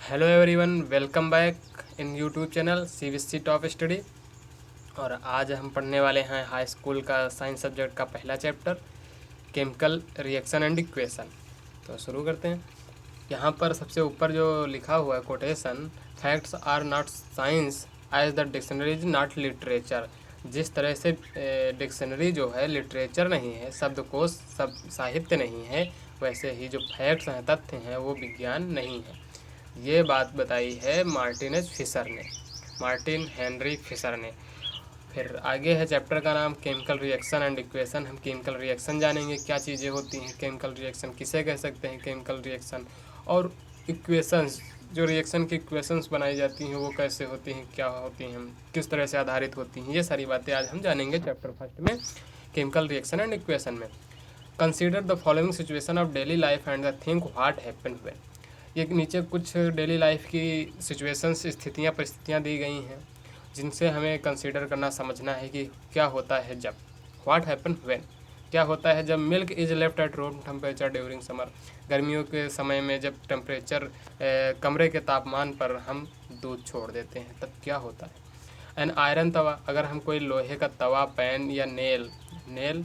Hello everyone, welcome back in YouTube channel CBSE top study. और आज हम पढ़ने वाले हैं हाई स्कूल का साइंस सब्जेक्ट का पहला chapter, chemical reaction and equation. तो शुरू करते हैं। यहाँ पर सबसे ऊपर जो लिखा हुआ है quotation, facts are not science as the dictionary is not literature. जिस तरह से डिक्शनरी जो है लिटरेचर नहीं है, शब्दकोश सब साहित्य नहीं है, वैसे ही जो फैक्ट्स हैं, तथ्य हैं, वो विज्ञान नहीं है। ये बात बताई है मार्टिन हेनरी फिशर ने। फिर आगे है चैप्टर का नाम केमिकल रिएक्शन एंड इक्वेशन। हम केमिकल रिएक्शन जानेंगे, क्या चीज़ें होती हैं केमिकल रिएक्शन, किसे कह सकते हैं केमिकल रिएक्शन, और इक्वेशंस, जो रिएक्शन की इक्वेशंस बनाई जाती हैं वो कैसे होती हैं, क्या होती हैं, किस तरह से आधारित होती हैं, ये सारी बातें आज हम जानेंगे चैप्टर फर्स्ट में, केमिकल रिएक्शन एंड इक्वेशन में। Consider the following situation of daily life and the think what happen when. ये नीचे कुछ डेली लाइफ की सिचुएशंस, स्थितियाँ, परिस्थितियाँ दी गई हैं जिनसे हमें कंसीडर करना, समझना है कि क्या होता है जब, व्हाट हैपन व्हेन, क्या होता है जब milk is left at room temperature during summer. गर्मियों के समय में जब टेम्परेचर कमरे के तापमान पर हम दूध छोड़ देते हैं, तब क्या होता है। एन आयरन तवा, अगर हम कोई लोहे का तवा, पैन या नेल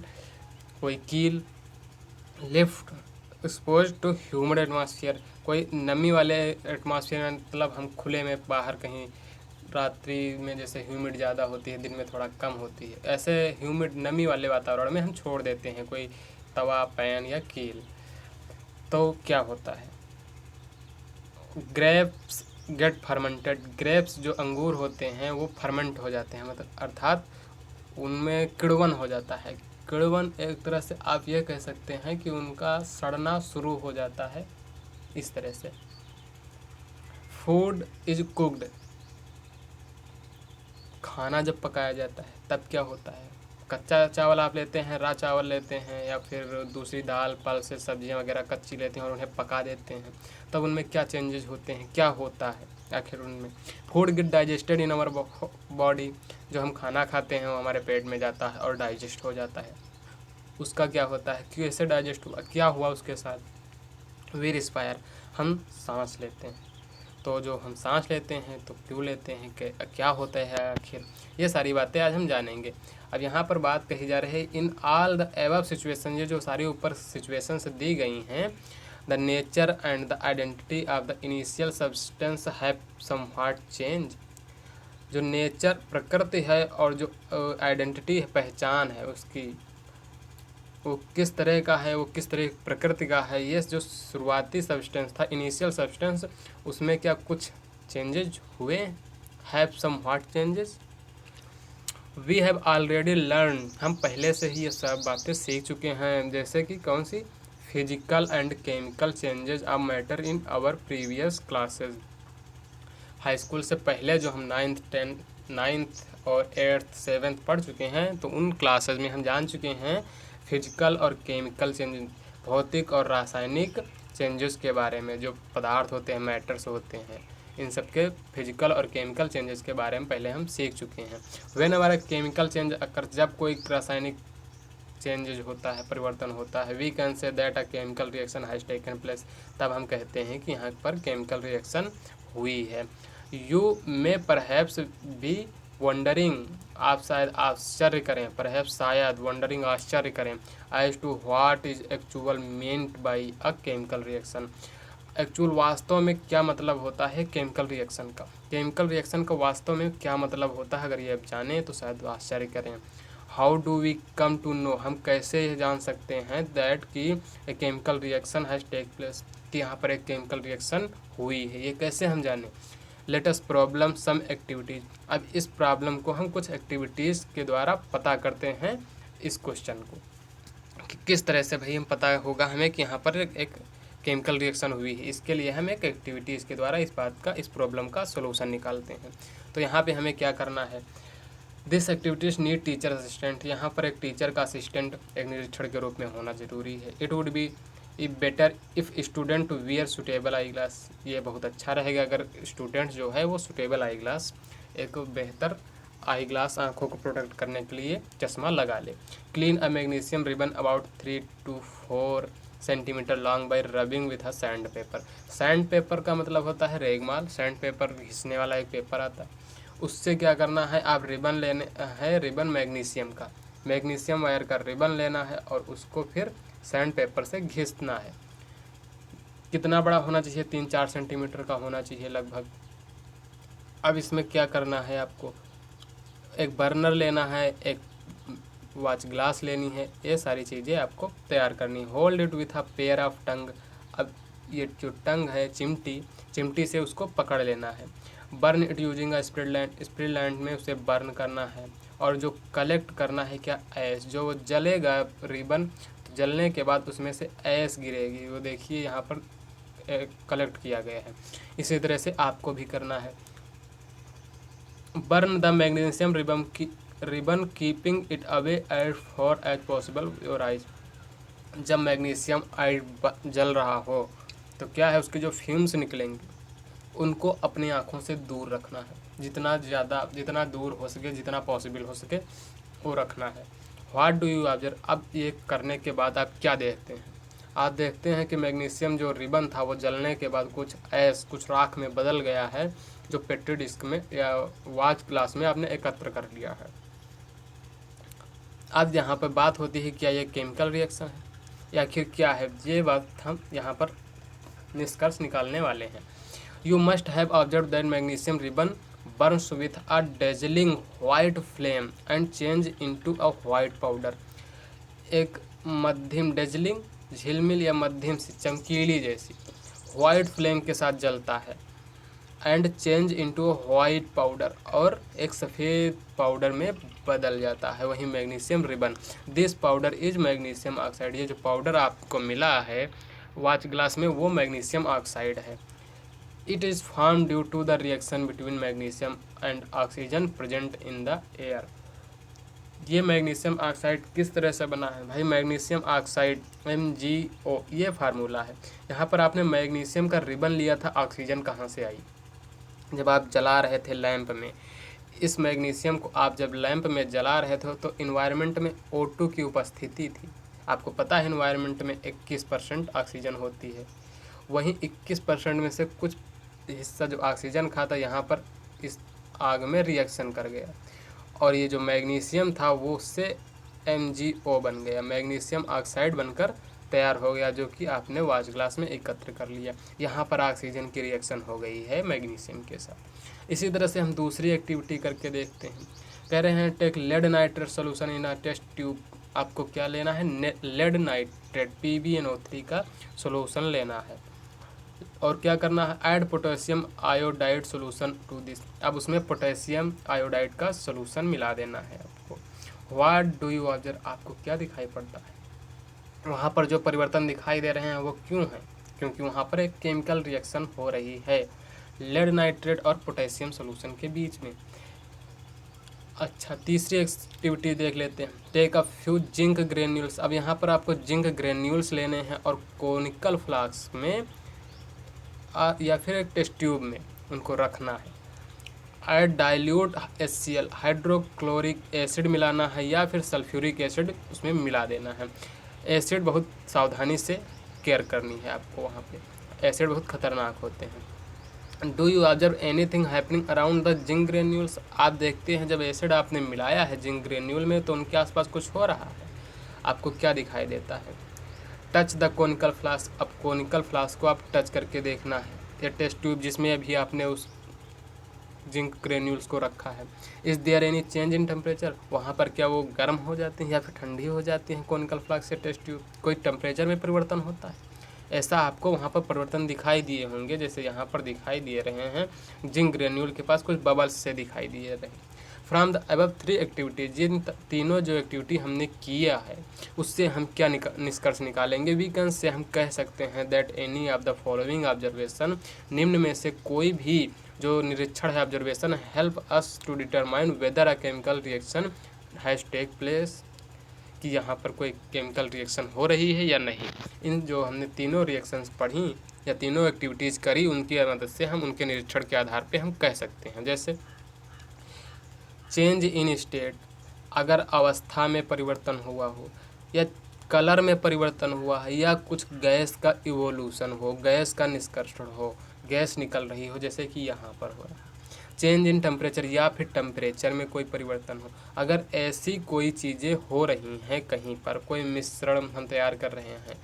कोई कील, left expose to humid atmosphere, कोई नमी वाले एटमॉस्फेयर में, मतलब हम खुले में बाहर कहीं, रात्रि में जैसे ह्यूमिड ज़्यादा होती है, दिन में थोड़ा कम होती है, ऐसे ह्यूमिड नमी वाले वातावरण में हम छोड़ देते हैं कोई तवा, पैन या कील, तो क्या होता है। ग्रेप्स गेट फर्मेंटेड, ग्रेप्स जो अंगूर होते हैं वो फर्मेंट हो जाते हैं, मतलब अर्थात उनमें किण्वन हो जाता है। किण्वन एक तरह से आप ये कह सकते हैं कि उनका सड़ना शुरू हो जाता है, इस तरह से। फूड इज कुक्ड, खाना जब पकाया जाता है तब क्या होता है। कच्चा चावल आप लेते हैं, रा चावल लेते हैं, या फिर दूसरी दाल पल्सेस सब्जियां वगैरह कच्ची लेते हैं और उन्हें पका देते हैं, तब उनमें क्या चेंजेस होते हैं, क्या होता है आखिर उनमें। Food get digested in our body, जो हम खाना खाते हैं वो हमारे पेट में जाता है और डाइजेस्ट हो जाता है। उसका क्या होता है, कैसे डाइजेस्ट हुआ, क्या हुआ उसके साथ। वी रिस्पायर, हम सांस लेते हैं, तो जो हम सांस लेते हैं तो क्यों लेते हैं, क्या होता है आखिर, ये सारी बातें आज हम जानेंगे। अब यहाँ पर बात कही जा रही है, in all the above situation, ये जो सारी ऊपर सिचुएशंस दी गई हैं, the nature and the identity of the initial substance have somewhat change. जो नेचर, प्रकृति है, और जो आइडेंटिटी है, पहचान है उसकी, वो किस तरह का है, वो किस तरह प्रकृति का है, ये जो शुरुआती सब्सटेंस था, इनिशियल सब्सटेंस, उसमें क्या कुछ चेंजेज हुए, have some what changes. We have already learn, हम पहले से ही ये सब बातें सीख चुके हैं, जैसे कि कौन सी, physical and chemical changes of matter in our previous classes. High school से पहले जो हम नाइन्थ और एट्थ सेवेंथ पढ़ चुके हैं, तो उन क्लासेस में हम जान चुके हैं फिजिकल और केमिकल चेंजेस, भौतिक और रासायनिक चेंजेस के बारे में। जो पदार्थ होते हैं, मैटर्स होते हैं, इन सब के फिजिकल और केमिकल चेंजेस के बारे में पहले हम सीख चुके हैं। वेन हमारा केमिकल चेंज अकर, जब कोई रासायनिक चेंजेज होता है, परिवर्तन होता है, we can say that a chemical reaction has taken place, तब हम कहते हैं कि यहाँ पर केमिकल रिएक्शन हुई है। यू में परहैप्स बी वंडरिंग, आप शायद आश्चर्य करें, परहैप्स शायद, वंडरिंग आश्चर्य करें, as to what is actual meant by a chemical reaction, actual वास्तव में क्या मतलब होता है केमिकल रिएक्शन का, केमिकल रिएक्शन का वास्तव में क्या मतलब होता है, अगर ये आप जानें तो शायद आश्चर्य करें। How do we come to know, हम कैसे जान सकते हैं दैट कि a chemical reaction has take place, कि यहाँ पर एक केमिकल रिएक्शन हुई है, ये कैसे हम जानें। लेटेस्ट प्रॉब्लम सम एक्टिविटीज़, अब इस प्रॉब्लम को हम कुछ एक्टिविटीज़ के द्वारा पता करते हैं, इस क्वेश्चन को कि किस तरह से भाई हम पता होगा हमें कि यहाँ पर एक केमिकल रिएक्शन हुई है। इसके लिए हम एक एक्टिविटीज़ के द्वारा इस बात का, इस प्रॉब्लम का सोल्यूशन निकालते हैं। तो यहाँ पे हमें क्या करना है, this activities need teacher assistant, यहाँ पर एक टीचर का असिस्टेंट एक निरीक्षण के रूप में होना ज़रूरी है। It would be better if student to wear suitable eye glass, ये बहुत अच्छा रहेगा अगर स्टूडेंट जो है वो सुटेबल आई ग्लास, एक बेहतर आई ग्लास, आँखों को प्रोटेक्ट करने के लिए चश्मा लगा ले। Clean a magnesium ribbon about 3 to 4 centimetre long bye rubbing with a sand paper. Sand paper का मतलब होता है रेगमाल, सैंड पेपर घिसने वाला एक पेपर आता है। उससे क्या करना है, आप रिबन लेने है, रिबन मैग्नीशियम का, मैग्नीशियम वायर का रिबन लेना है और उसको फिर सैंड पेपर से घिसना है। कितना बड़ा होना चाहिए, 3-4 सेंटीमीटर का होना चाहिए लगभग। अब इसमें क्या करना है, आपको एक बर्नर लेना है, एक वॉच ग्लास लेनी है, ये सारी चीज़ें आपको तैयार करनी है। Hold it with a pair of tongue. अब ये जो टंग है, चिमटी से उसको पकड़ लेना है। Burn it using a spirit land में उसे बर्न करना है। और जो कलेक्ट करना है क्या, ऐश, जो जलेगा रिबन, तो जलने के बाद उसमें से ऐश गिरेगी, वो देखिए यहाँ पर कलेक्ट किया गया है। इसी तरह से आपको भी करना है। Burn the magnesium ribbon keeping it away as far as possible your eyes. जब मैग्नीशियम जल रहा हो तो क्या है, उसके जो फ्यूम्स निकलेंगे उनको अपनी आँखों से दूर रखना है, जितना दूर हो सके, जितना पॉसिबल हो सके वो रखना है। What do you observe. अब ये करने के बाद आप क्या देखते हैं, आप देखते हैं कि मैग्नीशियम जो रिबन था वो जलने के बाद कुछ राख में बदल गया है, जो पेट्री डिस्क में या वॉच ग्लास में आपने एकत्र कर लिया है। अब यहाँ पर बात होती है क्या ये केमिकल रिएक्शन है या आखिर क्या है, ये बात हम यहाँ पर निष्कर्ष निकालने वाले हैं। You must have observe that magnesium ribbon Burns with a dazzling white flame and change into a white powder. एक मध्यम डेजलिंग, झिलमिल या मध्यम सी चमकीली जैसी वाइट फ्लेम के साथ जलता है, and change into white powder, और एक सफ़ेद पाउडर में बदल जाता है, वही magnesium ribbon. This powder is magnesium oxide. ये जो पाउडर आपको मिला है वॉच ग्लास में वो मैग्नीशियम ऑक्साइड है। It is form due to the reaction between magnesium and oxygen present in the air. ये मैग्नीशियम ऑक्साइड किस तरह से बना है भाई, मैग्नीशियम ऑक्साइड MgO, ये फार्मूला है। यहाँ पर आपने मैग्नीशियम का रिबन लिया था, ऑक्सीजन कहाँ से आई, जब आप जला रहे थे लैंप में। इस मैग्नीशियम को आप जब लैंप में जला रहे थे तो इन्वायरमेंट में O2 की उपस्थिति थी। आपको पता है इन्वायरमेंट में 21% ऑक्सीजन होती है, वहीं 21% में से कुछ हिस्सा जो ऑक्सीजन खाता यहाँ पर इस आग में रिएक्शन कर गया, और ये जो मैग्नीशियम था वो उससे MgO बन गया, मैग्नीशियम ऑक्साइड बनकर तैयार हो गया, जो कि आपने वॉच ग्लास में एकत्र कर लिया। यहाँ पर ऑक्सीजन की रिएक्शन हो गई है मैग्नीशियम के साथ। इसी तरह से हम दूसरी एक्टिविटी करके देखते हैं। कह रहे हैं take lead nitrate solution in a test tube. आपको क्या लेना है, लेड नाइट्रेट PbNO3 का सोल्यूशन लेना है, और क्या करना है, add potassium iodide solution to this. अब उसमें पोटेशियम आयोडाइड का सोल्यूशन मिला देना है आपको। व्हाट डू यू ऑब्जर्व, आपको क्या दिखाई पड़ता है, वहाँ पर जो परिवर्तन दिखाई दे रहे हैं वो क्यों हैं, क्योंकि वहाँ पर एक केमिकल रिएक्शन हो रही है लेड नाइट्रेट और पोटेशियम सोल्यूशन के बीच में। अच्छा, तीसरी एक्टिविटी देख लेते हैं। Take a few zinc granules. अब यहाँ पर आपको जिंक ग्रेन्यूल्स लेने हैं और कोनिकल फ्लास्क में या फिर एक टेस्ट ट्यूब में उनको रखना है। Add dilute HCl, hydrochloric acid मिलाना है या फिर सल्फ्यूरिक एसिड उसमें मिला देना है। एसिड बहुत सावधानी से केयर करनी है आपको, वहाँ पे एसिड बहुत खतरनाक होते हैं। Do you observe anything happening around the zinc granules. आप देखते हैं जब एसिड आपने मिलाया है जिंक ग्रेन्यूल में तो उनके आसपास कुछ हो रहा है, आपको क्या दिखाई देता है। Touch the conical flask. अब कोनिकल फ्लास्क को आप टच करके देखना है, या टेस्ट ट्यूब जिसमें अभी आपने उस जिंक ग्रेन्यूल्स को रखा है। Is there any change in temperature, वहाँ पर क्या वो गर्म हो जाती हैं या फिर ठंडी हो जाती हैं कोनिकल फ्लास्क से टेस्ट ट्यूब, कोई टेम्परेचर में परिवर्तन होता है। ऐसा आपको वहाँ पर परिवर्तन दिखाई दिए होंगे, जैसे यहाँ पर दिखाई दिए रहे हैं जिंक ग्रेन्यूल के पास कुछ बबल्स से दिखाई दिए रहे। फ्रॉम द अबव 3 एक्टिविटीज, जिन तीनों जो एक्टिविटी हमने किया है उससे हम क्या निष्कर्ष निकालेंगे। वीकेंड से हम कह सकते हैं that any of the following observation, निम्न में से कोई भी जो निरीक्षण है observation, help us to determine whether a chemical reaction has take place, कि यहाँ पर कोई केमिकल रिएक्शन हो रही है या नहीं। इन जो हमने तीनों रिएक्शंस पढ़ी या तीनों एक्टिविटीज़ करी उनकी मदद से हम उनके निरीक्षण के आधार पे हम कह सकते हैं। जैसे चेंज इन स्टेट, अगर अवस्था में परिवर्तन हुआ हो, या कलर में परिवर्तन हुआ है या कुछ गैस का इवोल्यूशन हो, गैस का निष्कर्षण हो, गैस निकल रही हो, जैसे कि यहाँ पर हो रहा है। चेंज इन टेम्परेचर या फिर टेम्परेचर में कोई परिवर्तन हो, अगर ऐसी कोई चीज़ें हो रही हैं, कहीं पर कोई मिश्रण हम तैयार कर रहे हैं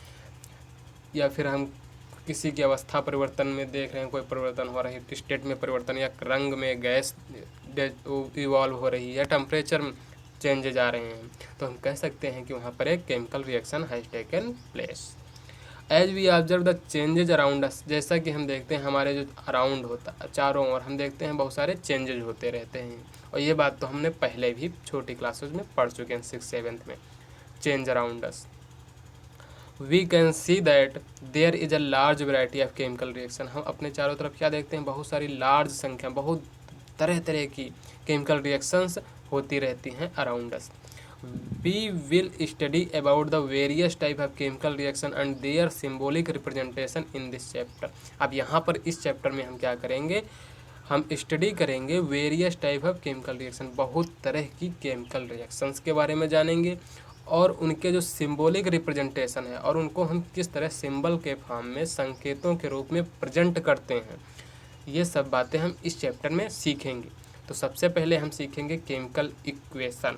या फिर हम किसी की अवस्था परिवर्तन में देख रहे हैं, कोई परिवर्तन हो रही है, स्टेट में परिवर्तन या रंग में गैस इवॉल्व हो रही है या टेम्परेचर चेंजेज आ रहे हैं, तो हम कह सकते हैं कि वहाँ पर एक chemical reaction has taken place. As we observe the changes around us, जैसा कि हम देखते हैं हमारे जो अराउंड होता है, चारों ओर हम देखते हैं बहुत सारे चेंजेज होते रहते हैं, और ये बात तो हमने पहले भी छोटी क्लासेस में पढ़ चुके हैं 6th-7th में। Change around us, we can see that there is a large variety of chemical reaction, हम अपने चारों तरफ क्या देखते हैं, बहुत सारी लार्ज संख्या, बहुत तरह तरह की केमिकल रिएक्शंस होती रहती हैं around us. We will study about the various type of chemical reaction and their symbolic representation in this chapter. अब यहाँ पर इस चैप्टर में हम क्या करेंगे, हम स्टडी करेंगे various type of chemical reaction, बहुत तरह की केमिकल रिएक्शंस के बारे में जानेंगे और उनके जो सिम्बॉलिक रिप्रेजेंटेशन है और उनको हम किस तरह सिंबल के फॉर्म में, संकेतों के रूप में प्रेजेंट करते हैं, ये सब बातें हम इस चैप्टर में सीखेंगे। तो सबसे पहले हम सीखेंगे केमिकल इक्वेशन।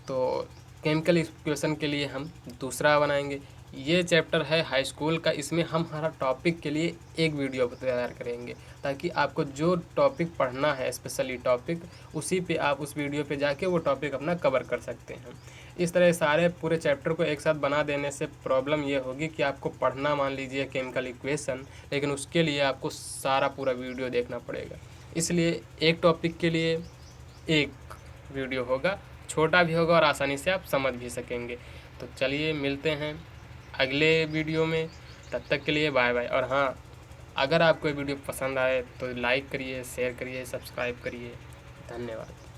तो केमिकल इक्वेशन के लिए हम दूसरा बनाएंगे, ये चैप्टर है हाई स्कूल का, इसमें हम हर टॉपिक के लिए एक वीडियो तैयार करेंगे ताकि आपको जो टॉपिक पढ़ना है, स्पेशली टॉपिक, उसी पे आप उस वीडियो पे जाके वो टॉपिक अपना कवर कर सकते हैं। इस तरह सारे पूरे चैप्टर को एक साथ बना देने से प्रॉब्लम ये होगी कि आपको पढ़ना, मान लीजिए केमिकल इक्वेशन, लेकिन उसके लिए आपको सारा पूरा वीडियो देखना पड़ेगा। इसलिए एक टॉपिक के लिए एक वीडियो होगा, छोटा भी होगा और आसानी से आप समझ भी सकेंगे। तो चलिए मिलते हैं अगले वीडियो में, तब तक के लिए बाय बाय। और हाँ, अगर आपको ये वीडियो पसंद आए तो लाइक करिए, शेयर करिए, सब्सक्राइब करिए। धन्यवाद।